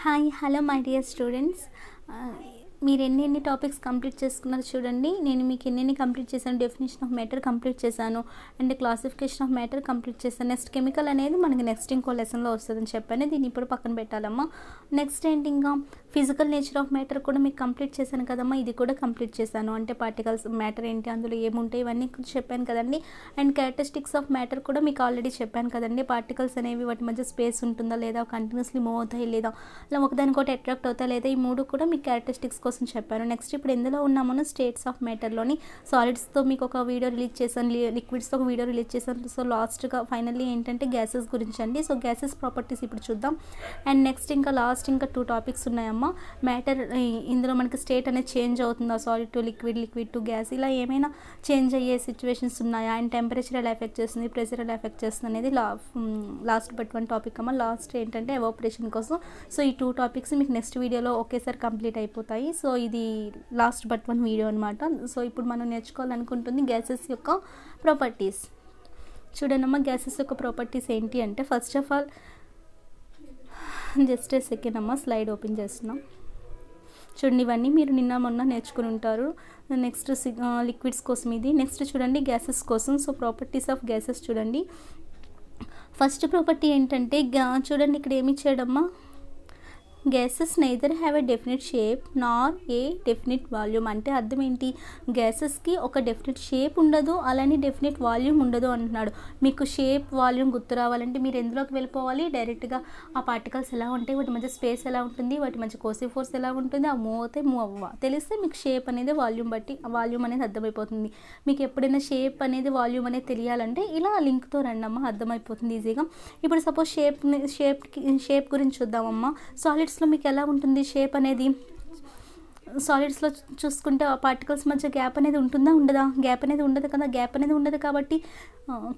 Hi hello my dear students. మీరు ఎన్ని topics complete చేసుకున్నారో చూడండి. నేను మీకు ఎన్ని కంప్లీట్ చేశాను. డెఫినేషన్ ఆఫ్ మ్యాటర్ కంప్లీట్ చేశాను and classification of matter complete చేశాను. నెక్స్ట్ కెమికల్ అనేది మనకి నెక్స్ట్ ఇంకో లెసన్లో వస్తుందని చెప్పాను. దీన్ని ఇప్పుడు పక్కన పెట్టాలమ్మా. నెక్స్ట్ ఏంటి, ఇంకా ఫిజికల్ నేచర్ ఆఫ్ మ్యాటర్ కూడా మీకు కంప్లీట్ చేశాను కదమ్మా. ఇది కూడా కంప్లీట్ చేశాను. అంటే పార్టికల్స్ మ్యాటర్ ఏంటి, అందులో ఏముంటాయి, ఇవన్నీ చెప్పాను కదండి. అండ్ క్యారెక్టరిస్టిక్స్ ఆఫ్ మ్యాటర్ కూడా మీకు ఆల్రెడీ చెప్పాను కదండి. పార్టికల్స్ అనేవి వాటి మధ్య స్పేస్ ఉంటుందా లేదా, కంటిన్యూస్లీ మూవ్ అవుతాయి లేదా, ఇలా ఒకదానికొకటి అట్రాక్ట్ అవుతాయి లేదా, ఈ మూడు కూడా మీకు క్యారెక్టరిస్టిక్స్ కోసం చెప్పాను. నెక్స్ట్ ఇప్పుడు ఎందులో ఉన్నామో స్టేట్స్ ఆఫ్ మ్యాటర్లోని సాలిడ్స్తో మీకు ఒక వీడియో రిలీజ్ చేశాను, లిక్విడ్స్తో ఒక వీడియో రిలీజ్ చేశాను. సో లాస్ట్గా ఫైనల్లీ ఏంటంటే గ్యాసెస్ గురించి అండి. సో గ్యాసెస్ ప్రాపర్టీస్ ఇప్పుడు చూద్దాం. అండ్ నెక్స్ట్ ఇంకా లాస్ట్ ఇంకా 2 టాపిక్స్ ఉన్నాయమ్మా. మ్యాటర్ ఇందులో మనకి స్టేట్ అనేది చేంజ్ అవుతుందా, solid to liquid, liquid to gas, ఇలా ఏమైనా చేంజ్ అయ్యే సిచ్యువేషన్స్ ఉన్నాయా, అండ్ టెంపరేచర్ ఎలా ఎఫెక్ట్ చేస్తుంది, ప్రెషర్ ఎలా ఎఫెక్ట్ చేస్తుంది అనేది లాస్ట్ బట్ 1 టాపిక్ అమ్మా. లాస్ట్ ఏంటంటే ఎవాపరేషన్ కోసం. సో ఈ 2 టాపిక్స్ మీకు నెక్స్ట్ వీడియోలో ఒకేసారి కంప్లీట్ అయిపోతాయి. సో ఇది లాస్ట్ బట్ 1 వీడియో అనమాట. సో ఇప్పుడు మనం నేర్చుకోవాలనుకుంటుంది గ్యాసెస్ యొక్క ప్రాపర్టీస్. చూడండి అమ్మ, గ్యాసెస్ యొక్క ప్రాపర్టీస్ ఏంటి అంటే, first of all just a second అమ్మ, స్లైడ్ ఓపెన్ చేస్తున్నాం. చూడండి, ఇవన్నీ మీరు నిన్న మొన్న నేర్చుకుని ఉంటారు. నెక్స్ట్ లిక్విడ్స్ కోసం ఇది. నెక్స్ట్ చూడండి గ్యాసెస్ కోసం. సో ప్రాపర్టీస్ ఆఫ్ గ్యాసెస్ చూడండి. ఫస్ట్ ప్రాపర్టీ ఏంటంటే చూడండి ఇక్కడ ఏమి ఇచ్చాడమ్మా, gases neither have a definite shape nor a definite volume. అంటే అర్థం ఏంటి, గ్యాసెస్కి ఒక డెఫినెట్ షేప్ ఉండదు, అలానే డెఫినెట్ వాల్యూమ్ ఉండదు అంటున్నాడు. మీకు షేప్ వాల్యూమ్ గుర్తు రావాలంటే మీరు ఎందులోకి వెళ్ళిపోవాలి, డైరెక్ట్గా ఆ పార్టికల్స్ ఎలా ఉంటాయి, వాటి మధ్య స్పేస్ ఎలా ఉంటుంది, వాటి మధ్య కోసివ్ ఫోర్స్ ఎలా ఉంటుంది, ఆ మూవ్ అవుతాయి మూవ్ అవ్వ తెలిస్తే మీకు షేప్ అనేది వాల్యూమ్ బట్టి వాల్యూమ్ అనేది అర్థమైపోతుంది. మీకు ఎప్పుడైనా షేప్ అనేది వాల్యూమ్ అనేది తెలియాలంటే ఇలా లింక్తో రండమ్మా, అర్థమైపోతుంది ఈజీగా. ఇప్పుడు సపోజ్ షేప్ గురించి చూద్దామమ్మా. సాలిడ్స్లో మీకు ఎలా ఉంటుంది షేప్ అనేది, సాలిడ్స్లో చూసుకుంటే ఆ పార్టికల్స్ మధ్య గ్యాప్ అనేది ఉంటుందా ఉండదా, గ్యాప్ అనేది ఉండదు కదా. గ్యాప్ అనేది ఉండదు కాబట్టి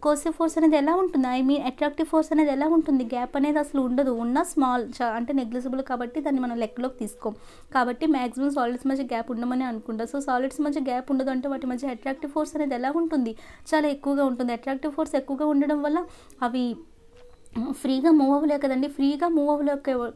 కోసివ్ ఫోర్స్ అనేది ఎలా ఉంటుంది, ఐ మీన్ అట్రాక్టివ్ ఫోర్స్ అనేది ఎలా ఉంటుంది, గ్యాప్ అనేది అసలు ఉండదు. ఉన్న స్మాల్ అంటే నెగ్లిజిబుల్ కాబట్టి దాన్ని మనం లెక్కలోకి తీసుకోం. కాబట్టి మ్యాక్సిమం సాలిడ్స్ మధ్య గ్యాప్ ఉండమని అనుకుంటాం. సో సాలిడ్స్ మధ్య గ్యాప్ ఉండదు అంటే వాటి మధ్య అట్రాక్టివ్ ఫోర్స్ అనేది ఎలా ఉంటుంది, చాలా ఎక్కువగా ఉంటుంది. అట్రాక్టివ్ ఫోర్స్ ఎక్కువగా ఉండడం వల్ల అవి ఫ్రీగా మూవ్ అవ్వలే కదండి. ఫ్రీగా మూవ్ అవ్వలే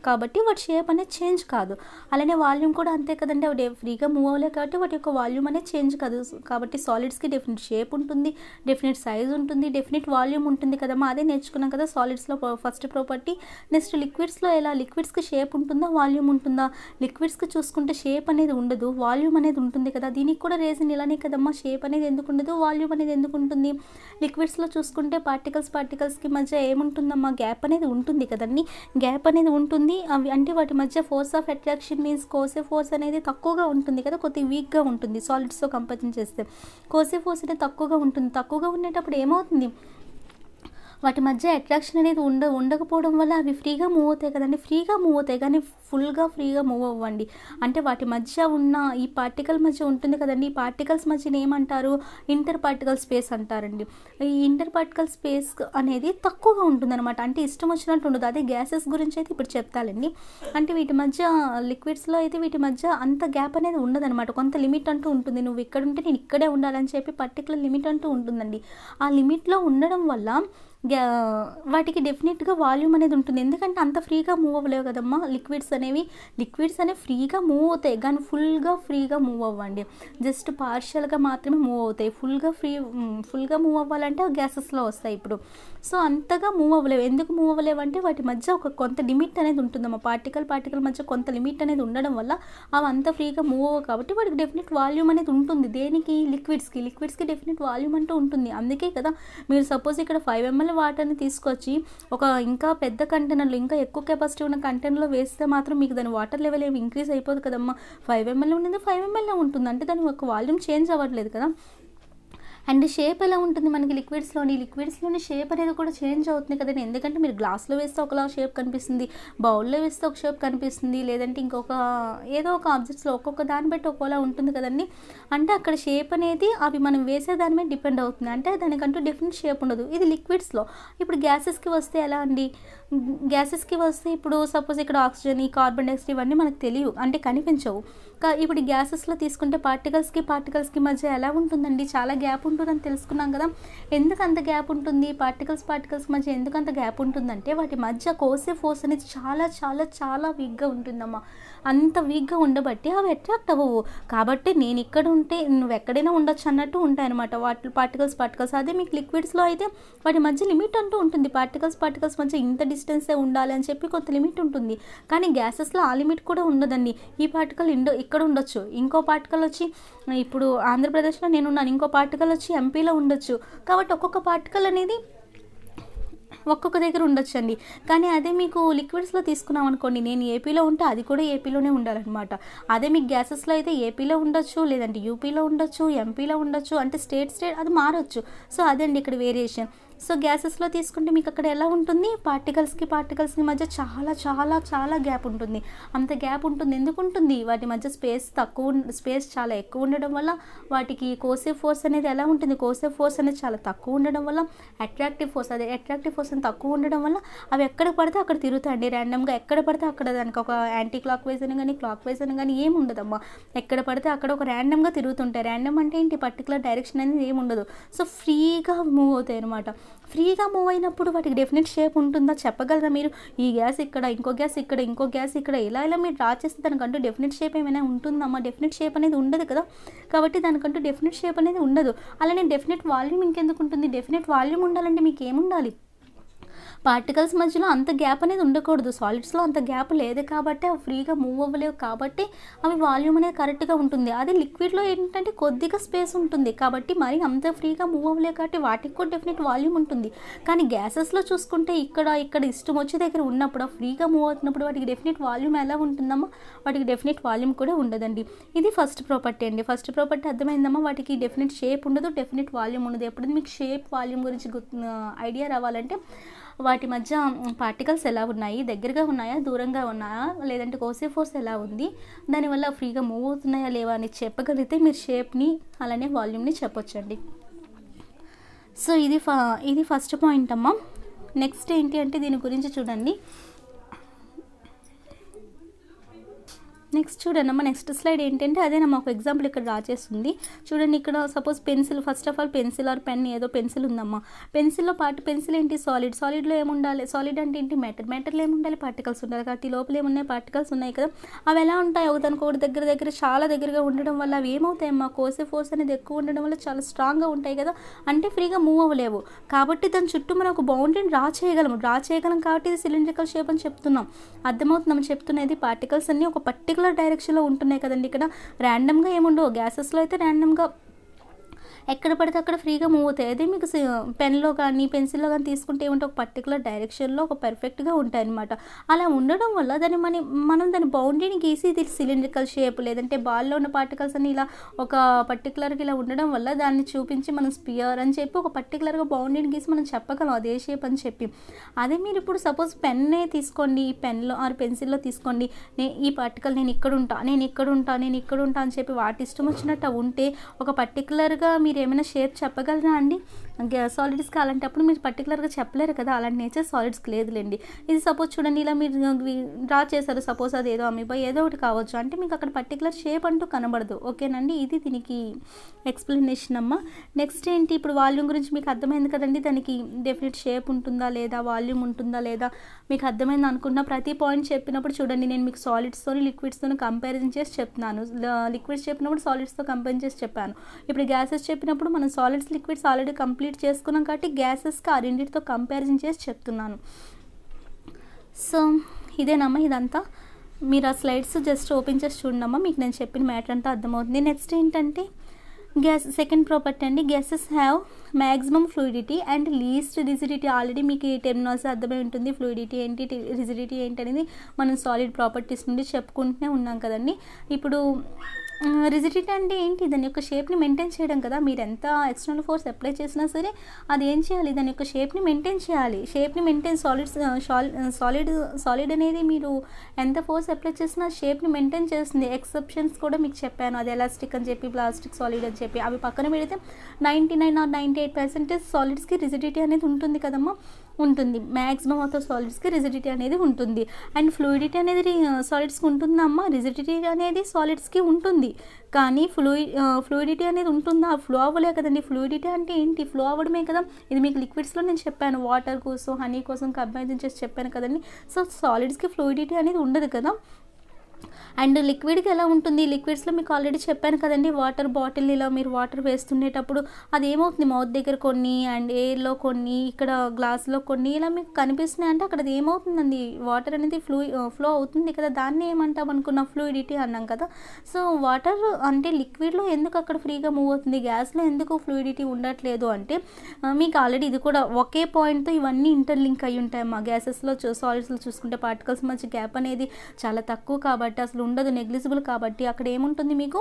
కాబట్టి వాటి షేప్ అనేది చేంజ్ కాదు. అలానే వాల్యూమ్ కూడా అంతే కదండి. అవి ఫ్రీగా మూవ్ అవ్వలే కాబట్టి వాటి యొక్క వాల్యూమ్ అనేది చేంజ్ కాదు. కాబట్టి సాలిడ్స్కి డెఫినెట్ షేప్ ఉంటుంది, డెఫినెట్ సైజ్ ఉంటుంది, డెఫినెట్ వాల్యూమ్ ఉంటుంది కదమ్మా. అదే నేర్చుకున్నాం కదా సాలిడ్స్లో ఫస్ట్ ప్రాపర్టీ. నెక్స్ట్ లిక్విడ్స్లో ఎలా, లిక్విడ్స్కి షేప్ ఉంటుందా వాల్యూమ్ ఉంటుందా, లిక్విడ్స్కి చూసుకుంటే షేప్ అనేది ఉండదు, వాల్యూమ్ అనేది ఉంటుంది కదా. దీనికి కూడా రీజన్ ఇలానే కదమ్మా, షేప్ అనేది ఎందుకు ఉండదు, వాల్యూమ్ అనేది ఎందుకు ఉంటుంది. లిక్విడ్స్లో చూసుకుంటే పార్టికల్స్కి మధ్య ఏముంటుందమ్మా, గ్యాప్ అనేది ఉంటుంది కదండి. గ్యాప్ అనేది ఉంటుంది, అవి అంటే వాటి మధ్య force of attraction means కోసివ్ force అనేది తక్కువగా ఉంటుంది కదా, కొద్దిగా వీక్గా ఉంటుంది. సాలిడ్స్తో కంపేర్ చేస్తే కోసివ్ ఫోర్స్ అనేది తక్కువగా ఉంటుంది. తక్కువగా ఉండేటప్పుడు ఏమవుతుంది, వాటి మధ్య అట్రాక్షన్ అనేది ఉండకపోవడం వల్ల అవి ఫ్రీగా మూవ్ అవుతాయి కదండి. ఫ్రీగా మూవ్ అవుతాయి కానీ ఫుల్గా ఫ్రీగా మూవ్ అవ్వండి. అంటే వాటి మధ్య ఉన్న ఈ పార్టికల్ మధ్య ఉంటుంది కదండి, ఈ పార్టికల్స్ మధ్యన ఏమంటారు, ఇంటర్ పార్టికల్ స్పేస్ అంటారండి. ఈ ఇంటర్ పార్టికల్ స్పేస్ అనేది తక్కువగా ఉంటుందన్నమాట. అంటే ఇష్టం వచ్చినట్టు ఉండదు. అదే గ్యాసెస్ గురించి అయితే ఇప్పుడు చెప్తానండి. అంటే వీటి మధ్య లిక్విడ్స్లో అయితే వీటి మధ్య అంత గ్యాప్ అనేది ఉండదన్నమాట. కొంత లిమిట్ అంటూ ఉంటుంది. నువ్వు ఇక్కడ ఉంటే నేను ఇక్కడే ఉండాలని చెప్పి పర్టికులర్ లిమిట్ అంటూ ఉంటుందండి. ఆ లిమిట్లో ఉండడం వల్ల వాటికి డెఫినెట్గా వాల్యూమ్ అనేది ఉంటుంది. ఎందుకంటే అంత ఫ్రీగా మూవ్ అవ్వలేవు కదమ్మా. లిక్విడ్స్ అనేవి ఫ్రీగా మూవ్ అవుతాయి కానీ ఫ్రీగా మూవ్ అవ్వండి. జస్ట్ పార్షియల్గా మాత్రమే మూవ్ అవుతాయి. ఫుల్గా మూవ్ అవ్వాలంటే గ్యాసెస్లో వస్తాయి ఇప్పుడు. సో అంతగా మూవ్ అవ్వలేవు. ఎందుకు మూవ్ అవ్వలేవు అంటే వాటి మధ్య ఒక కొంత లిమిట్ అనేది ఉంటుందమ్మా. పార్టికల్ మధ్య కొంత లిమిట్ అనేది ఉండడం వల్ల అవి అంత ఫ్రీగా మూవ్ అవ్వవు కాబట్టి వాటికి డెఫినెట్ వాల్యూమ్ అనేది ఉంటుంది. దేనికి, లిక్విడ్స్కి డెఫినెట్ వాల్యూమ్ అంటూ ఉంటుంది. అందుకే కదా మీరు సపోజ్ ఇక్కడ 5 ml వాటర్ని తీసుకొచ్చి ఒక ఇంకా పెద్ద కంటైనర్లో, ఇంకా ఎక్కువ కెపాసిటీ ఉన్న కంటైనర్లో వేస్తే మాత్రం మీకు దాని వాటర్ లెవెల్ ఏమి ఇంక్రీజ్ అయిపోదు కదమ్మా. 5 ml ఉండేది 5 ml ఉంటుంది. అంటే దాని ఒక వాల్యూమ్ చేంజ్ అవ్వట్లేదు కదా. అండ్ షేప్ ఎలా ఉంటుంది మనకి లిక్విడ్స్లోని షేప్ అనేది కూడా చేంజ్ అవుతుంది కదండి. ఎందుకంటే మీరు గ్లాస్లో వేస్తే ఒకలా షేప్ కనిపిస్తుంది, బౌల్లో వేస్తే ఒక షేప్ కనిపిస్తుంది, లేదంటే ఇంకొక ఏదో ఒక ఆబ్జెక్ట్స్లో ఒక్కొక్క దాన్ని బట్టి ఒక్కోలా ఉంటుంది కదండి. అంటే అక్కడ షేప్ అనేది అవి మనం వేసే దాని మీద డిపెండ్ అవుతుంది. అంటే దానికంటూ డెఫినెట్ షేప్ ఉండదు. ఇది లిక్విడ్స్లో. ఇప్పుడు గ్యాసెస్కి వస్తే ఎలా అండి, ఇప్పుడు సపోజ్ ఇక్కడ ఆక్సిజన్, ఈ కార్బన్ డైఆక్సైడ్ ఇవన్నీ మనకు తెలియవు, అంటే కనిపించవు. ఇప్పుడు గ్యాసెస్లో తీసుకుంటే పార్టికల్స్కి మధ్య ఎలా ఉంటుందండి, చాలా గ్యాప్ ఉంటుంది ఉంటుందని తెలుసుకున్నాం కదా. ఎందుకు అంత గ్యాప్ ఉంటుంది, పార్టికల్స్ మధ్య ఎందుకు అంత గ్యాప్ ఉంటుందంటే వాటి మధ్య కోసే ఫోర్స్ అనేది చాలా చాలా చాలా వీక్గా ఉంటుందమ్మా. అంత వీక్గా ఉండబట్టి అవి అట్రాక్ట్ అవ్వవు. కాబట్టి నేను ఇక్కడ ఉంటే నువ్వు ఎక్కడైనా ఉండొచ్చు అన్నట్టు ఉంటాయన్నమాట వాటి పార్టికల్స్. అదే మీకు లిక్విడ్స్లో అయితే వాటి మధ్య లిమిట్ అంటూ ఉంటుంది. పార్టికల్స్ మధ్య ఇంత డిస్టెన్సే ఉండాలి అని చెప్పి కొంత లిమిట్ ఉంటుంది. కానీ గ్యాసెస్లో ఆ లిమిట్ కూడా ఉండదండి. ఈ పార్టికల్ ఇక్కడ ఉండొచ్చు, ఇంకో పార్టికల్ వచ్చి ఇప్పుడు ఆంధ్రప్రదేశ్లో నేనున్నాను, ఇంకో పార్టికల్ వచ్చి ఎంపీలో ఉండొచ్చు. కాబట్టి ఒక్కొక్క పార్టికల్ అనేది ఒక్కొక్క దగ్గర ఉండొచ్చండి. కానీ అదే మీకు లిక్విడ్స్లో తీసుకున్నాం అనుకోండి, నేను ఏపీలో ఉంటే అది కూడా ఏపీలోనే ఉండాలన్నమాట. అదే మీకు గ్యాసెస్లో అయితే ఏపీలో ఉండొచ్చు, లేదంటే యూపీలో ఉండొచ్చు, ఎంపీలో ఉండొచ్చు, అంటే స్టేట్ అది మారొచ్చు. సో అదండి ఇక్కడ వేరియేషన్. సో గ్యాసెస్లో తీసుకుంటే మీకు అక్కడ ఎలా ఉంటుంది, పార్టికల్స్కి మధ్య చాలా చాలా చాలా గ్యాప్ ఉంటుంది. అంత గ్యాప్ ఉంటుంది. ఎందుకు ఉంటుంది, వాటి మధ్య స్పేస్ చాలా ఎక్కువ ఉండడం వల్ల వాటికి కోసే ఫోర్స్ అనేది ఎలా ఉంటుంది, కోసే ఫోర్స్ అనేది చాలా తక్కువ ఉండడం వల్ల అట్రాక్టివ్ ఫోర్స్ అని తక్కువ ఉండడం వల్ల అవి ఎక్కడ పడితే అక్కడ తిరుగుతాయండి. ర్యాండమ్గా ఎక్కడ పడితే అక్కడ, దానికి ఒక యాంటీ క్లాక్ వైజ్ అని కానీ క్లాక్ వైజ్ అని కానీ ఏమి ఉండదమ్మా. ఎక్కడ పడితే అక్కడ ఒక ర్యాండమ్గా తిరుగుతుంటాయి. ర్యాండమ్ అంటే ఏంటి, పర్టికులర్ డైరెక్షన్ అనేది ఏమి ఉండదు. సో ఫ్రీగా మూవ్ అవుతాయి అనమాట. ఫ్రీగా మూవ్ అయినప్పుడు వాటికి డెఫినెట్ షేప్ ఉంటుందా చెప్పగలరా మీరు? ఈ గ్యాస్ ఇక్కడ, ఇంకో గ్యాస్ ఇక్కడ, ఇంకో గ్యాస్ ఇక్కడ, ఇలా మీరు డ్రా చేస్తే దానికంటూ డెఫినెట్ షేప్ ఏమైనా ఉంటుందమ్మా? డెఫినెట్ షేప్ అనేది ఉండదు కదా. కాబట్టి దానికంటూ డెఫినెట్ షేప్ అనేది ఉండదు. అలానే డెఫినెట్ వాల్యూమ్ ఇంకెందుకు ఉంటుంది? డెఫినెట్ వాల్యూమ్ ఉండాలంటే మీకు ఏముండాలి, పార్టికల్స్ మధ్యలో అంత గ్యాప్ అనేది ఉండకూడదు. సాలిడ్స్లో అంత గ్యాప్ లేదు కాబట్టి అవి ఫ్రీగా మూవ్ అవ్వలేవు. కాబట్టి అవి వాల్యూమ్ అనేది కరెక్ట్గా ఉంటుంది. అదే లిక్విడ్లో ఏంటంటే కొద్దిగా స్పేస్ ఉంటుంది కాబట్టి మరి అంత ఫ్రీగా మూవ్ అవ్వలేవు కాబట్టి వాటికి కూడా డెఫినెట్ వాల్యూమ్ ఉంటుంది. కానీ గ్యాసెస్లో చూసుకుంటే ఇక్కడ ఇష్టం వచ్చే దగ్గర ఉన్నప్పుడు ఫ్రీగా మూవ్ అవుతున్నప్పుడు వాటికి డెఫినెట్ వాల్యూమ్ ఎలా ఉంటుందమ్మా? వాటికి డెఫినెట్ వాల్యూమ్ కూడా ఉండదండి. ఇది ఫస్ట్ ప్రాపర్టీ అండి. ఫస్ట్ ప్రాపర్టీ అర్థమైందమ్మా? వాటికి డెఫినెట్ షేప్ ఉండదు, డెఫినెట్ వాల్యూమ్ ఉండదు. ఎప్పుడు మీకు షేప్ వాల్యూమ్ గురించి ఐడియా రావాలంటే వాటి మధ్య పార్టికల్స్ ఎలా ఉన్నాయి, దగ్గరగా ఉన్నాయా, దూరంగా ఉన్నాయా, లేదంటే కోసే ఫోర్స్ ఎలా ఉంది, దానివల్ల ఫ్రీగా మూవ్ అవుతున్నాయా లేవా అని చెప్పగలిగితే మీరు షేప్ని అలానే వాల్యూమ్ని చెప్పొచ్చండి. సో ఇది ఫస్ట్ పాయింట్ అమ్మా. నెక్స్ట్ ఏంటి అంటే దీని గురించి చూడండి. నెక్స్ట్ చూడండి నెక్స్ట్ స్లైడ్ ఏంటంటే అదేనమ్మా ఒక ఎగ్జాంపుల్ ఇక్కడ డ్రా చేస్తుంది. చూడండి ఇక్కడ suppose pencil, first of all pencil are pen, ఏదో పెన్సిల్ ఉందమ్మా. పెన్సిల్లో పెన్సిల్ ఏంటి, సాలిడ్లో ఏముండాలి, సాలిడ్ అంటే ఏంటి, మెటర్లో ఏముండాలి, పార్టికల్స్ ఉండాలి. కాబట్టి లోపల ఏమున్నాయి, పార్టికల్స్ ఉన్నాయి కదా. అవి ఎలా ఉంటాయి, ఒకదానికొకటి దగ్గర చాలా దగ్గరగా ఉండడం వల్ల అవి ఏమవుతాయమ్మా, కోసే ఫోర్స్ అనేది ఎక్కువ ఉండడం వల్ల చాలా స్ట్రాంగ్గా ఉంటాయి కదా, అంటే ఫ్రీగా మూవ్ అవ్వలేవు. కాబట్టి దాని చుట్టూ మనం ఒక బౌండరీని డ్రా చేయగలం కాబట్టి ఇది సిలిండ్రికల్ షేప్ అని చెప్తున్నాం. అర్థమవుతుందని చెప్తున్నది. పార్టికల్స్ అన్నీ ఒక పర్టికులర్ డైరెక్షన్లో ఉంటున్నాయి కదండి. ఇక్కడ ర్యాండమ్గా ఏముండవు. గ్యాసెస్లో అయితే ర్యాండమ్గా ఎక్కడ పడితే అక్కడ ఫ్రీగా మూవ్ అవుతాయి. అదే మీకు పెన్లో కానీ పెన్సిల్లో కానీ తీసుకుంటే ఏమంటే ఒక పర్టికులర్ డైరెక్షన్లో ఒక పర్ఫెక్ట్గా ఉంటాయి అనమాట. అలా ఉండడం వల్ల మనం దాని బౌండరీని గీసి ఇది సిలిండ్రికల్ షేప్, లేదంటే బాల్లో ఉన్న పార్టికల్స్ అని ఇలా ఒక పర్టికులర్గా ఇలా ఉండడం వల్ల దాన్ని చూపించి మనం స్పియర్ అని చెప్పి ఒక పర్టికులర్గా బౌండరీని గీసి మనం చెప్పగలం అదే షేప్ అని చెప్పి. అదే మీరు ఇప్పుడు సపోజ్ పెన్నే తీసుకోండి, పెన్లో ఆర్ పెన్సిల్లో తీసుకోండి, ఈ పార్టికల్ నేను ఇక్కడ ఉంటా అని చెప్పి వాటి ఇష్టం వచ్చినట్టు ఉంటే ఒక పర్టికులర్గా మీరు ఏమైనా షేప్ చెప్పగలరా అండి? సాలిడ్స్కి అలాంటప్పుడు మీరు పర్టికులర్గా చెప్పలేరు కదా. అలాంటి నేచర్ సాలిడ్స్కి లేదులేండి. ఇది సపోజ్ చూడండి ఇలా మీరు డ్రా చేశారు, సపోజ్ అది ఏదో అమీబా ఏదో ఒకటి కావచ్చు, అంటే మీకు అక్కడ పర్టికులర్ షేప్ అంటూ కనబడదు. ఓకేనండి, ఇది దీనికి ఎక్స్ప్లెనేషన్ అమ్మ. నెక్స్ట్ ఏంటి, ఇప్పుడు వాల్యూమ్ గురించి మీకు అర్థమైంది కదండి. దానికి డెఫినెట్ షేప్ ఉంటుందా లేదా, వాల్యూమ్ ఉంటుందా లేదా మీకు అర్థమైంది అనుకున్న ప్రతి పాయింట్ చెప్పినప్పుడు చూడండి నేను మీకు సాలిడ్స్తోని లిక్విడ్స్తోని కంపారిజన్ చేసి చెప్తున్నాను. లిక్విడ్స్ చెప్పినప్పుడు సాలిడ్స్తో కంపేర్ చేసి చెప్పాను. ఇప్పుడు గ్యాసెస్ చెప్పినప్పుడు మనం సాలిడ్స్ లిక్విడ్స్ ఆల్రెడీ కంప్లీట్ చేసుకున్నాం కాబట్టి గ్యాసెస్కి ఆ రెండింటితో కంపారిజన్ చేసి చెప్తున్నాను. సో ఇదేనమ్మా ఇదంతా. మీరు ఆ స్లైడ్స్ జస్ట్ ఓపెన్ చేసి చూడమ్మా, మీకు నేను చెప్పిన మ్యాటర్ అంతా అర్థమవుతుంది. నెక్స్ట్ ఏంటంటే సెకండ్ ప్రాపర్టీ అండి. Gases have maximum fluidity and least rigidity. Already మీకు ఈ టెర్మినాలజీ అర్థమై ఉంటుంది. ఫ్లూయిడిటీ ఏంటి, రిజిడిటీ ఏంటి అనేది మనం సాలిడ్ ప్రాపర్టీస్ నుండి చెప్పుకుంటూనే ఉన్నాం కదండి. ఇప్పుడు రిజిడిటీ అంటే ఏంటి, దాని యొక్క షేప్ని మెయింటైన్ చేయడం కదా. మీరు ఎంత ఎక్స్టర్నల్ ఫోర్స్ అప్లై చేసినా సరే అది ఏం చేయాలి, దాని యొక్క షేప్ని మెయింటైన్ చేయాలి. షేప్ని మెయింటైన్ సాలిడ్ అనేది మీరు ఎంత ఫోర్స్ అప్లై చేసినా షేప్ని మెయింటైన్ చేస్తుంది. ఎక్సెప్షన్స్ కూడా మీకు చెప్పాను, అది ఎలాస్టిక్ అని చెప్పి, ప్లాస్టిక్, సాలిడ్ అని చెప్పి. అయిపోయి. అవి పక్కన పెడితే 99 ఆర్ 98% సాలిడ్స్కి రిజిడిటీ అనేది ఉంటుంది కదమ్మా, ఉంటుంది. మ్యాక్సిమం ఆఫ్ ద సాలిడ్స్కి రిజిడిటీ అనేది ఉంటుంది. అండ్ ఫ్లూయిడిటీ అనేది సాలిడ్స్కి ఉంటుందా అమ్మ? రిజిడిటీ అనేది సాలిడ్స్కి ఉంటుంది, కానీ ఫ్లూయిడిటీ అనేది ఉంటుందా? ఫ్లో అవ్వలే కదండి. ఫ్లూయిడిటీ అంటే ఏంటి? ఫ్లో అవ్వడమే కదా. ఇది మీకు లిక్విడ్స్లో నేను చెప్పాను, వాటర్ కోసం హనీ కోసం కంపారిజన్ చేసి చెప్పాను కదండి. సో సాలిడ్స్కి ఫ్లూయిడిటీ అనేది ఉండదు కదా. అండ్ లిక్విడ్కి ఎలా ఉంటుంది? లిక్విడ్స్లో మీకు ఆల్రెడీ చెప్పాను కదండి, వాటర్ బాటిల్ ఇలా మీరు వాటర్ వేస్తుండేటప్పుడు అది ఏమవుతుంది, మౌత్ దగ్గర కొన్ని అండ్ ఎయిర్లో కొన్ని, ఇక్కడ గ్లాస్లో కొన్ని ఇలా మీకు కనిపిస్తున్నాయి అంటే అక్కడ అది ఏమవుతుందండి, వాటర్ అనేది ఫ్లో అవుతుంది కదా. దాన్ని ఏమంటాం అనుకున్న ఫ్లూయిడిటీ అన్నాం కదా. సో వాటర్ అంటే లిక్విడ్లో ఎందుకు అక్కడ ఫ్రీగా మూవ్ అవుతుంది, గ్యాస్లో ఎందుకు ఫ్లూయిడిటీ ఉండట్లేదు అంటే మీకు ఆల్రెడీ ఇది కూడా ఒకే పాయింట్తో ఇవన్నీ ఇంటర్లింక్ అయి ఉంటాయమ్మా. గ్యాసెస్లో సాలిడ్స్లో చూసుకుంటే పార్టికల్స్ మధ్య గ్యాప్ అనేది చాలా తక్కువ కాబట్టి అసలు ఉండదు, నెగ్లిజిబుల్ కాబట్టి అక్కడ ఏముంటుంది మీకు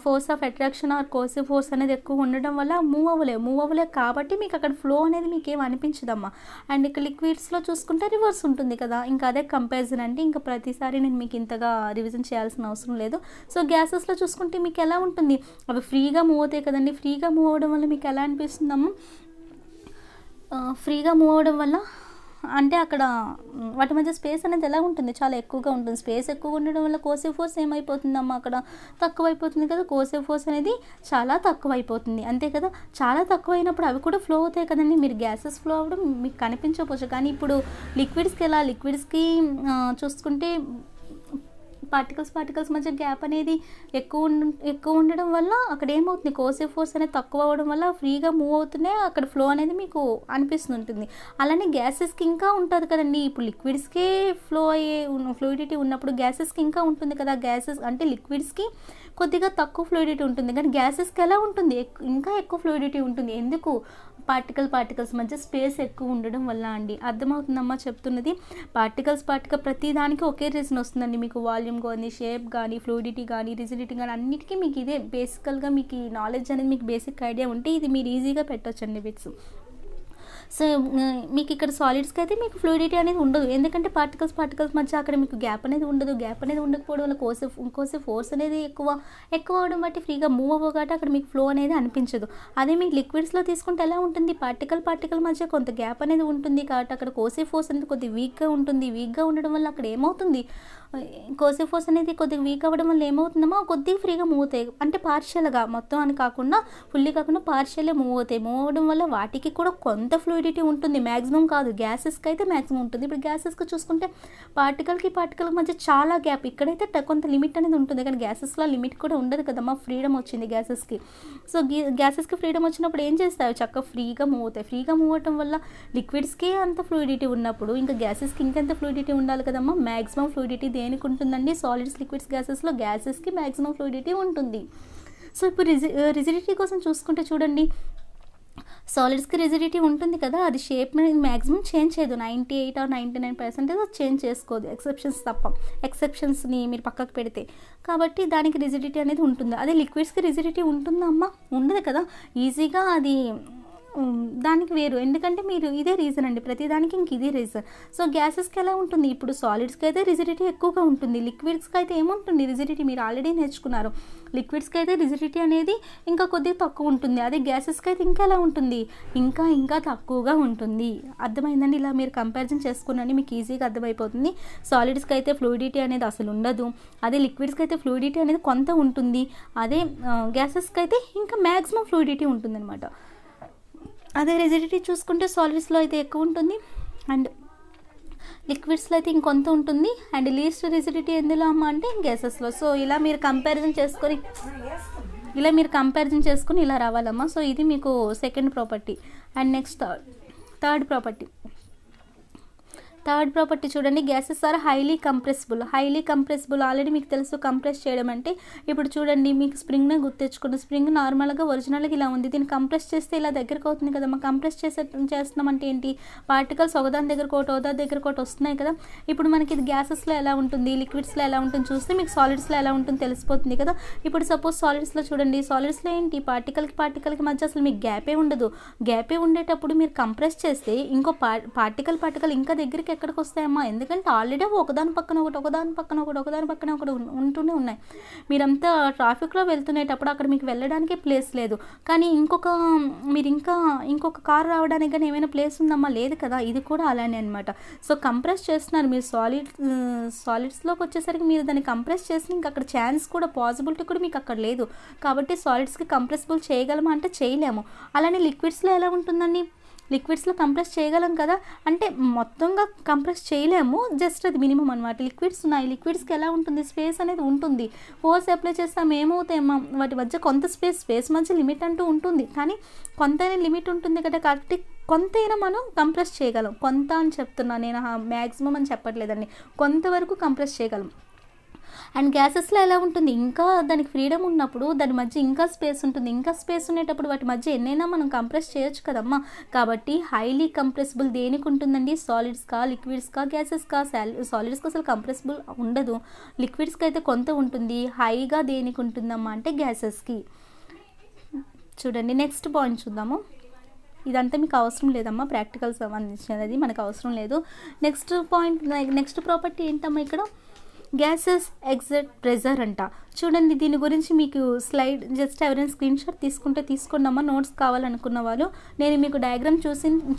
force of attraction or కోసివ్ force అనేది ఎక్కువ ఉండడం వల్ల మూవ్ అవ్వలే కాబట్టి మీకు అక్కడ ఫ్లో అనేది మీకు ఏం అనిపించదమ్మా. అండ్ ఇక్కడ లిక్విడ్స్లో చూసుకుంటే రివర్స్ ఉంటుంది కదా. ఇంకా అదే కంపారిజన్ అంటే ఇంకా ప్రతిసారి నేను మీకు ఇంతగా రివిజన్ చేయాల్సిన అవసరం లేదు. సో గ్యాసెస్లో చూసుకుంటే మీకు ఎలా ఉంటుంది, అవి ఫ్రీగా మూవ్ అవుతాయి కదండి. ఫ్రీగా మూవ్ అవ్వడం వల్ల మీకు ఎలా అనిపిస్తుందమ్మా? ఫ్రీగా మూవ్ అవ్వడం వల్ల అంటే అక్కడ వాటి మధ్య స్పేస్ అనేది ఎలా ఉంటుంది, చాలా ఎక్కువగా ఉంటుంది. స్పేస్ ఎక్కువగా ఉండడం వల్ల కోసివ్ ఫోర్స్ ఏమైపోతుందమ్మా, అక్కడ తక్కువ అయిపోతుంది కదా. కోసివ్ ఫోర్స్ అనేది చాలా తక్కువ అయిపోతుంది, అంతే కదా. చాలా తక్కువ అయినప్పుడు అవి కూడా ఫ్లో అవుతాయి కదండి. మీరు గ్యాసెస్ ఫ్లో అవ్వడం మీకు కనిపించకపోవచ్చు, కానీ ఇప్పుడు లిక్విడ్స్కి ఎలా, లిక్విడ్స్కి చూసుకుంటే పార్టికల్స్ మధ్య గ్యాప్ అనేది ఎక్కువ ఉండడం వల్ల అక్కడ ఏమవుతుంది, కోసివ్ ఫోర్స్ అనేది తక్కువ అవ్వడం వల్ల ఫ్రీగా మూవ్ అవుతూనే అక్కడ ఫ్లో అనేది మీకు అనిపిస్తుంటుంది. అలానే గ్యాసెస్కి ఇంకా ఉంటుంది కదండి. ఇప్పుడు లిక్విడ్స్కే ఫ్లో అయ్యే ఫ్లూయిడిటీ ఉన్నప్పుడు గ్యాసెస్కి ఇంకా ఉంటుంది కదా. గ్యాసెస్ అంటే లిక్విడ్స్కి కొద్దిగా తక్కువ ఫ్లూయిడిటీ ఉంటుంది, కానీ గ్యాసెస్కి ఎలా ఉంటుంది, ఇంకా ఎక్కువ ఫ్లూయిడిటీ ఉంటుంది. ఎందుకు? పార్టికల్స్ మధ్య స్పేస్ ఎక్కువ ఉండడం వల్ల అండి. అర్థమవుతుందమ్మా చెప్తున్నది? పార్టికల్ ప్రతి దానికి ఒకే రీజన్ వస్తుందండి. మీకు వాల్యూమ్ కానీ, షేప్ కానీ, ఫ్లూయిడిటీ కానీ, రిజిడిటీ కానీ అన్నిటికీ మీకు ఇదే బేసికల్గా మీకు ఈ నాలెడ్జ్ అనేది మీకు బేసిక్ ఐడియా ఉంటే ఇది మీరు ఈజీగా పెట్టొచ్చండి బిట్స్. సో మీకు ఇక్కడ సాలిడ్స్కి అయితే మీకు ఫ్లూయిడిటీ అనేది ఉండదు, ఎందుకంటే పార్టికల్స్ మధ్య అక్కడ మీకు గ్యాప్ అనేది ఉండదు. గ్యాప్ అనేది ఉండకపోవడం వల్ల కోసివ్ ఫోర్స్ అనేది ఎక్కువ అవడం బట్టి ఫ్రీగా మూవ్ అవ్వగాట అక్కడ మీకు ఫ్లో అనేది అనిపించదు. అదే మీకు లిక్విడ్స్లో తీసుకుంటే ఎలా ఉంటుంది, పార్టికల్ మధ్య కొంత గ్యాప్ అనేది ఉంటుంది కాబట్టి అక్కడ కోసివ్ ఫోర్స్ అనేది కొద్దిగా వీక్గా ఉంటుంది. వీక్గా ఉండడం వల్ల అక్కడ ఏమవుతుంది, కోసివ్ ఫోర్స్ అనేది కొద్దిగా వీక్ అవ్వడం వల్ల ఏమవుతుందమ్మా, కొద్దిగా ఫ్రీగా మూవ్ అవుతాయి. అంటే పార్షియల్గా, మొత్తం అని కాకుండా ఫుల్లీ కాకుండా పార్షియల్గా మూవ్ అవుతాయి. మూవ్ అవ్వడం వల్ల వాటికి కూడా కొంత ఫ్లూయిడిటీ ఉంటుంది, మ్యాక్సిమం కాదు. గ్యాసెస్కి అయితే మ్యాక్సిమం ఉంటుంది. ఇప్పుడు గ్యాసెస్కి చూసుకుంటే పార్టికల్కి మధ్య చాలా గ్యాప్, ఇక్కడైతే కొంత లిమిట్ అనేది ఉంటుంది, కానీ గ్యాసెస్లో లిమిట్ కూడా ఉండదు కదమ్మా. ఫ్రీడమ్ వచ్చింది గ్యాసెస్కి. సో గ్యాసెస్కి ఫ్రీడమ్ వచ్చినప్పుడు ఏం చేస్తాయి, చక్కగా ఫ్రీగా మూవ్ అవుతాయి. ఫ్రీగా మూవ్ అవటం వల్ల లిక్విడ్స్కి అంత ఫ్లూయిడిటీ ఉన్నప్పుడు ఇంకా గ్యాసెస్కి ఇంకెంత ఫ్లూయిడిటీ ఉండాలి కదమ్మా. మ్యాక్సిమం ఫ్లూయిడిటీ దేనికి ఉంటుందండి, సాలిడ్స్, లిక్విడ్స్, గ్యాసెస్లో గ్యాసెస్కి మ్యాక్సిమం ఫ్లూయిడిటీ ఉంటుంది. సో ఇప్పుడు రిజిడిటీ కోసం చూసుకుంటే చూడండి, సాలిడ్స్కి రిజిడిటీ ఉంటుంది కదా, అది షేప్ మ్యాక్సిమం చేంజ్ చేయదు. 98 ఆర్ 99% చేంజ్ చేసుకోదు, ఎక్సెప్షన్స్ తప్ప. ఎక్సెప్షన్స్ని మీరు పక్కకు పెడితే, కాబట్టి దానికి రిజిడిటీ అనేది ఉంటుంది. అదే లిక్విడ్స్కి రిజిడిటీ ఉంటుందా అమ్మ? ఉండదు కదా. ఈజీగా అది దానికి వేరు, ఎందుకంటే మీరు ఇదే రీజన్ అండి, ప్రతిదానికి ఇంక ఇదే రీజన్. సో గ్యాసెస్కి ఎలా ఉంటుంది, ఇప్పుడు సాలిడ్స్కి అయితే రిజిడిటీ ఎక్కువగా ఉంటుంది, లిక్విడ్స్కి అయితే ఏముంటుంది రిజిడిటీ, మీరు ఆల్రెడీ నేర్చుకున్నారు. లిక్విడ్స్కి అయితే రిజిడిటీ అనేది ఇంకా కొద్దిగా తక్కువ ఉంటుంది. అదే గ్యాసెస్కి అయితే ఇంకా ఎలా ఉంటుంది, ఇంకా తక్కువగా ఉంటుంది. అర్థమైందండి? ఇలా మీరు కంపారిజన్ చేసుకున్నాను, మీకు ఈజీగా అర్థమైపోతుంది. సాలిడ్స్కి అయితే ఫ్లూయిడిటీ అనేది అసలు ఉండదు, అదే లిక్విడ్స్కి అయితే ఫ్లూయిడిటీ అనేది కొంత ఉంటుంది, అదే గ్యాసెస్కి అయితే ఇంకా మ్యాక్సిమం ఫ్లూయిడిటీ ఉంటుంది అనమాట. అదే రిజిడిటీ చూసుకుంటే సాలిడ్స్లో అయితే ఎక్కువ ఉంటుంది అండ్ లిక్విడ్స్లో అయితే ఇంకొంత ఉంటుంది, అండ్ లీస్ట్ రిజిడిటీ ఎందులో అమ్మ అంటే గ్యాసెస్లో. సో ఇలా మీరు కంపారిజన్ చేసుకొని ఇలా రావాలమ్మా. సో ఇది మీకు second property. And next third property చూడండి, gases are highly compressible. Already మీకు తెలుసు కంప్రెస్ చేయడం అంటే. ఇప్పుడు చూడండి, మీకు స్ప్రింగ్నే గుర్తెచ్చుకోండి. స్ప్రింగ్ నార్మల్గా ఒరిజినల్గా ఇలా ఉంది, దీన్ని కంప్రెస్ చేస్తే ఇలా దగ్గరకు అవుతుంది కదా. మనం కంప్రెస్ చేస్తున్నామంటే ఏంటి, పార్టికల్స్ ఒకదాని దగ్గర వస్తున్నాయి కదా. ఇప్పుడు మనకి ఇది గ్యాసెస్లో ఎలా ఉంటుంది, లిక్విడ్స్లో ఎలా ఉంటుంది చూస్తే మీకు సాలిడ్స్లో ఎలా ఉంటుంది తెలిసిపోతుంది కదా. ఇప్పుడు సపోజ్ సాలిడ్స్లో చూడండి, సాలిడ్స్లో ఏంటి, పార్టికల్కి మధ్య అసలు మీకు గ్యాపే ఉండదు. గ్యాపే ఉండేటప్పుడు మీరు కంప్రెస్ చేస్తే ఇంకో పార్టికల్ ఇంకా దగ్గరికి ఎక్కడికి వస్తాయమ్మా, ఎందుకంటే ఆల్రెడీ ఒకదాని పక్కన ఒకటి ఉంటూనే ఉన్నాయి. మీరంతా ట్రాఫిక్లో వెళ్తునేటప్పుడు అక్కడ మీకు వెళ్ళడానికే ప్లేస్ లేదు, కానీ మీరు ఇంకొక కార్ రావడానికి కానీ ఏమైనా ప్లేస్ ఉందమ్మా, లేదు కదా. ఇది కూడా అలానే అనమాట. సో కంప్రెస్ చేస్తున్నారు మీరు సాలిడ్స్లోకి వచ్చేసరికి, మీరు దాన్ని కంప్రెస్ చేసి ఇంకా అక్కడ ఛాన్స్ కూడా, పాసిబిలిటీ కూడా మీకు అక్కడ లేదు. కాబట్టి సాలిడ్స్కి కంప్రెసిబుల్ చేయగలమా అంటే చేయలేము. అలానే లిక్విడ్స్లో ఎలా ఉంటుందండి, లిక్విడ్స్లో కంప్రెస్ చేయగలం కదా, అంటే మొత్తంగా కంప్రెస్ చేయలేము, జస్ట్ అది మినిమం అనమాట. లిక్విడ్స్ ఉన్నాయి, లిక్విడ్స్కి ఎలా ఉంటుంది, స్పేస్ అనేది ఉంటుంది. ఫోర్స్ అప్లై చేస్తాం ఏమవుతాయమ్మా, వాటి మధ్య కొంత స్పేస్ మధ్య లిమిట్ అంటూ ఉంటుంది, కానీ కొంతైనా లిమిట్ ఉంటుంది కదా, కాబట్టి కొంతైనా మనం కంప్రెస్ చేయగలం. కొంత అని చెప్తున్నా నేను, మ్యాక్సిమం అని చెప్పట్లేదండి, కొంతవరకు కంప్రెస్ చేయగలం. అండ్ గ్యాసెస్లో ఎలా ఉంటుంది, ఇంకా దానికి ఫ్రీడమ్ ఉన్నప్పుడు దాని మధ్య ఇంకా స్పేస్ ఉంటుంది. ఇంకా స్పేస్ ఉండేటప్పుడు వాటి మధ్య ఎన్నైనా మనం కంప్రెస్ చేయొచ్చు కదమ్మా. కాబట్టి హైలీ కంప్రెసిబుల్ దేనికి ఉంటుందండి, సాలిడ్స్కా, లిక్విడ్స్కా, గ్యాసెస్కా. సాలిడ్స్కి అసలు కంప్రెసిబుల్ ఉండదు, లిక్విడ్స్కి అయితే కొంత ఉంటుంది. హైగా దేనికి ఉంటుందమ్మా అంటే గ్యాసెస్కి. చూడండి నెక్స్ట్ పాయింట్ చూద్దాము. ఇదంతా మీకు అవసరం లేదమ్మా, ప్రాక్టికల్ సంబంధించినది మనకు అవసరం లేదు. నెక్స్ట్ ప్రాపర్టీ ఏంటమ్మా, ఇక్కడ గ్యాసెస్ ఎగ్జిట్ ప్రెజర్ అంట. చూడండి దీని గురించి మీకు స్లైడ్ జస్ట్ ఎవరైనా స్క్రీన్ షాట్ తీసుకోండి అమ్మా, నోట్స్ కావాలనుకున్న వాళ్ళు. నేను మీకు డయాగ్రామ్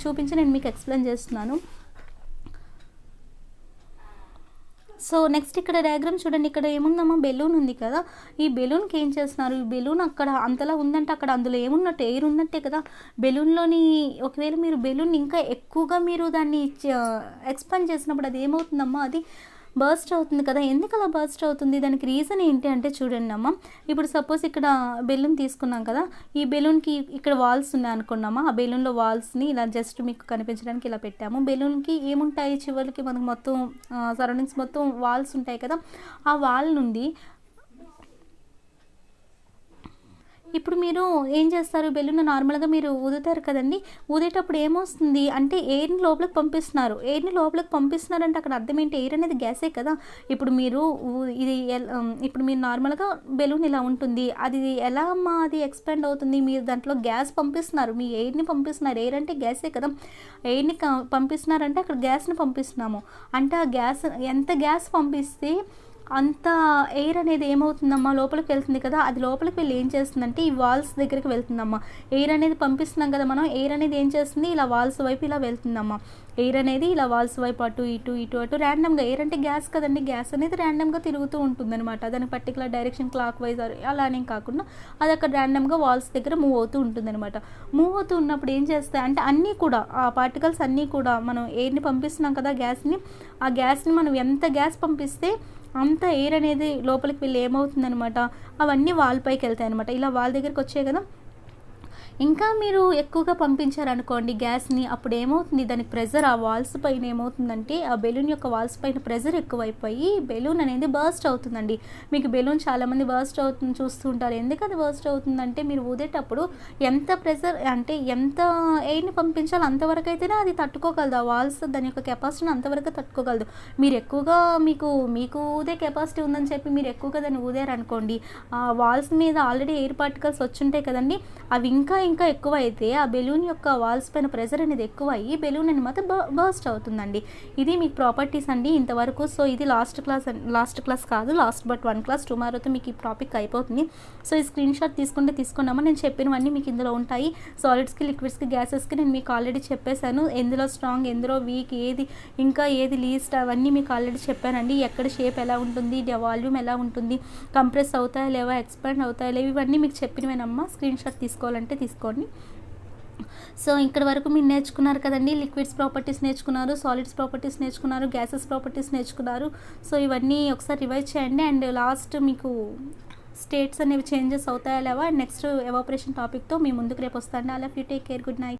చూపించి నేను మీకు ఎక్స్ప్లెయిన్ చేస్తున్నాను. సో నెక్స్ట్ ఇక్కడ డయాగ్రామ్ చూడండి, ఇక్కడ ఏముందమ్మా, బెలూన్ ఉంది కదా. ఈ బెలూన్కి ఏం చేస్తున్నారు, ఈ బెలూన్ అక్కడ అంతలా ఉందంటే అక్కడ అందులో ఏమున్నట్టు, ఎయిర్ ఉన్నట్టే కదా. బెలూన్లోని ఒకవేళ మీరు బెలూన్ ఇంకా ఎక్కువగా మీరు దాన్ని ఎక్స్పాండ్ చేసినప్పుడు అది ఏమవుతుందమ్మా, అది బర్స్ట్ అవుతుంది కదా. ఎందుకు అలా బర్స్ట్ అవుతుంది, దానికి రీజన్ ఏంటి అంటే చూడండి అమ్మ, ఇప్పుడు సపోజ్ ఇక్కడ బెలూన్ తీసుకున్నాం కదా, ఈ బెలూన్కి ఇక్కడ వాల్స్ ఉన్నాయి అనుకున్నామా, ఆ బెలూన్లో వాల్స్ని ఇలా జస్ట్ మీకు కనిపించడానికి ఇలా పెట్టాము. బెలూన్కి ఏముంటాయి, చివరికి మనకు మొత్తం సరౌండింగ్స్ మొత్తం వాల్స్ ఉంటాయి కదా. ఆ వాల్ నుండి ఇప్పుడు మీరు ఏం చేస్తారు, బెలూన్ నార్మల్గా మీరు ఊదుతారు కదండి, ఊదేటప్పుడు ఏమొస్తుంది అంటే ఎయిర్ని లోపలికి పంపిస్తున్నారంటే అక్కడ అర్థం ఏంటి, ఎయిర్ అనేది గ్యాసే కదా. ఇప్పుడు మీరు నార్మల్గా బెలూన్ ఇలా ఉంటుంది, అది ఎలా అమ్మా అది ఎక్స్పాండ్ అవుతుంది, మీరు దాంట్లో గ్యాస్ పంపిస్తున్నారు, మీ ఎయిర్ని పంపిస్తున్నారు. ఎయిర్ అంటే గ్యాసే కదా, ఎయిర్ని పంపిస్తున్నారంటే అక్కడ గ్యాస్ని పంపిస్తున్నాము. అంటే ఆ గ్యాస్ ఎంత గ్యాస్ పంపిస్తే అంత ఎయిర్ అనేది ఏమవుతుందమ్మా, లోపలికి వెళ్తుంది కదా. అది లోపలికి వెళ్ళి ఏం చేస్తుందంటే ఈ వాల్స్ దగ్గరికి వెళ్తుందమ్మా. ఎయిర్ అనేది పంపిస్తున్నాం కదా మనం, ఎయిర్ అనేది ఏం చేస్తుంది, ఇలా వాల్స్ వైపు ఇలా వెళ్తుందమ్మా. ఎయిర్ అనేది ఇలా వాల్స్ వైపు అటు ఇటు ర్యాండమ్గా, ఎయిర్ అంటే గ్యాస్ కదండి, గ్యాస్ అనేది ర్యాండమ్గా తిరుగుతూ ఉంటుందన్నమాట. దాని పర్టికులర్ డైరెక్షన్ క్లాక్ వైజ్ అలానే కాకుండా అది అక్కడ ర్యాండమ్గా వాల్స్ దగ్గర మూవ్ అవుతూ ఉంటుందన్నమాట. మూవ్ అవుతూ ఉన్నప్పుడు ఏం చేస్తాయి అంటే అన్నీ కూడా, ఆ పార్టికల్స్ అన్నీ కూడా మనం ఎయిర్ని పంపిస్తున్నాం కదా గ్యాస్ని, ఆ గ్యాస్ని మనం ఎంత గ్యాస్ పంపిస్తే అంత ఎయిర్ అనేది లోపలికి వెళ్ళి ఏమవుతుందనమాట, అవన్నీ వాల్ పైకి వెళ్తాయి అనమాట. ఇలా వాల్ దగ్గరికి వచ్చాయి కదా. ఇంకా మీరు ఎక్కువగా పంపించారనుకోండి గ్యాస్ని, అప్పుడు ఏమవుతుంది, దానికి ప్రెజర్ ఆ వాల్స్ పైన ఏమవుతుందంటే ఆ బెలూన్ యొక్క వాల్స్ పైన ప్రెజర్ ఎక్కువైపోయి బెలూన్ అనేది బర్స్ట్ అవుతుందండి. మీకు బెలూన్ చాలామంది బర్స్ట్ అవుతుంది చూస్తూ ఉంటారు. ఎందుకు అది బర్స్ట్ అవుతుందంటే మీరు ఊదేటప్పుడు ఎంత ప్రెజర్ అంటే ఎంత ఎయిర్ని పంపించాలో అంతవరకు అయితేనే అది తట్టుకోగలదు, ఆ వాల్స్ దాని యొక్క కెపాసిటీని అంతవరకు తట్టుకోగలదు. మీరు ఎక్కువగా మీకు ఊదే కెపాసిటీ ఉందని చెప్పి మీరు ఎక్కువగా దాన్ని ఊదారనుకోండి, ఆ వాల్స్ మీద ఆల్రెడీ ఎయిర్ పార్టికల్స్ వచ్చుంటాయి కదండి, అవి ఇంకా ఎక్కువ అయితే ఆ బెలూన్ యొక్క వాల్స్ పైన ప్రెజర్ అనేది ఎక్కువ అయ్యి బెలూన్ అనేది మాత్రం బర్స్ట్ అవుతుందండి. ఇది మీకు ప్రాపర్టీస్ అండి ఇంతవరకు. సో ఇది లాస్ట్ క్లాస్ కాదు, లాస్ట్ బట్ 1 క్లాస్. టుమారోతో మీకు ఈ టాపిక్ అయిపోతుంది. సో ఈ స్క్రీన్ షాట్ తీసుకున్నామా, నేను చెప్పినవన్నీ మీకు ఇందులో ఉంటాయి. సాలిడ్స్కి, లిక్విడ్స్కి, గ్యాసెస్కి నేను మీకు ఆల్రెడీ చెప్పేశాను, ఎందులో స్ట్రాంగ్, ఎందులో వీక్, ఏది లీస్ట్, అవన్నీ మీకు ఆల్రెడీ చెప్పానండి. ఎక్కడ షేప్ ఎలా ఉంటుంది, వాల్యూమ్ ఎలా ఉంటుంది, కంప్రెస్ అవుతాయా లేవా, ఎక్స్పాండ్ అవుతాయా లేవా, ఇవన్నీ మీకు చెప్పినవేనమ్మా. స్క్రీన్ షాట్ తీసుకోవాలంటే తీసుకోండి. సో ఇక్కడ వరకు మీరు నేర్చుకున్నారు కదండి, లిక్విడ్స్ ప్రాపర్టీస్ నేర్చుకున్నారు, సాలిడ్స్ ప్రాపర్టీస్ నేర్చుకున్నారు, గ్యాసెస్ ప్రాపర్టీస్ నేర్చుకున్నారు. సో ఇవన్నీ ఒకసారి రివైజ్ చేయండి. అండ్ లాస్ట్ మీకు స్టేట్స్ అనేవి చేంజెస్ అవుతాయా లేవా, అండ్ నెక్స్ట్ ఎవాపరేషన్ టాపిక్తో మీ ముందుకు రేపు వస్తాను. అలా you take care, good night.